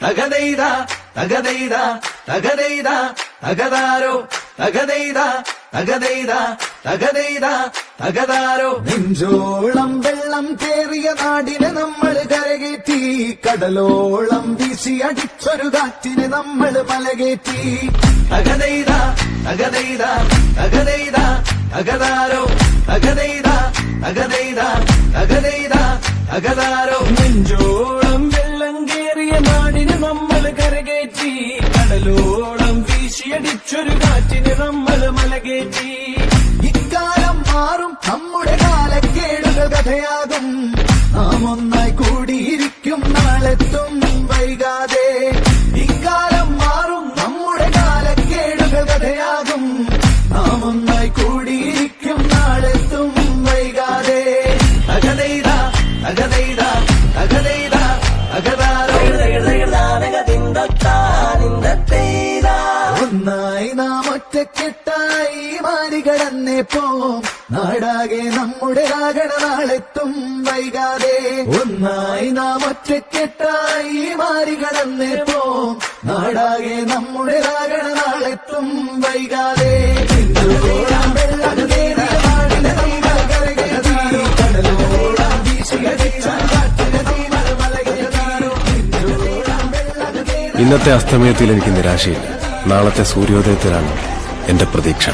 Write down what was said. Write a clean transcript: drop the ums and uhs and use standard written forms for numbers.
തകതൈത തകതൈത തകതൈത തകതാരോ തകതൈത തകതൈത തകതൈത തകതാരോ. നെഞ്ചോളം വെള്ളം കേറിയ നാടിനെ നമ്മൾ കരകേറ്റി, കടലോളം വീശി അടിച്ചൊരു കാറ്റിനെ നമ്മൾ മലകേറ്റി. തകതൈത തകതൈത തകതൈത തകതാരോ തകതൈത തകതൈത തകതൈത തകതാരോ. നെഞ്ചോളം വെള്ളം കേറിയ നാടിന് നമ്മൾ കരകേറ്റി, കടലോളം വീശിയടിച്ചൊരു കാറ്റിന് നമ്മൾ മലകേറ്റി. ഇക്കാലം മാറും നമ്മുടെ കാലക്കേടുകൾ കഥയാകും, നാം ഒന്നായി കൂടിയിരിക്കും നാളെത്തും വൈകാതെ. ഇക്കാലം മാറും നമ്മുടെ കാലക്കേടുകൾ കഥയാകും, നാം ഒന്നായി കൂടിയിരിക്കും നാളെത്തും വൈകാതെ. തകതൈത തകതൈത തകതൈത തകതാരോ. ഒന്നായി നാം ഒറ്റക്കെട്ടായി മാറികടന്നേ പോം, നാടാകെ നമ്മുടെ രാഗണ നാളെത്തും വൈകാതെ. ഒന്നായി നാം ഒറ്റക്കെട്ടായി മാറികടന്നേ പോം, നാടാകെ നമ്മുടെ രാഗണ നാളെത്തും വൈകാതെ. വെള്ളം കേറിയ നാടിനെ നമ്മൾ കരകേറ്റി, കടലോളം വീശിയടിച്ച കാറ്റിനെ നമ്മൾ മലകേറ്റി. ഇന്നത്തെ അസ്തമയത്തിൽ എനിക്ക് നിരാശയില്ല, നാളത്തെ സൂര്യോദയത്തിലാണ് എന്റെ പ്രതീക്ഷ.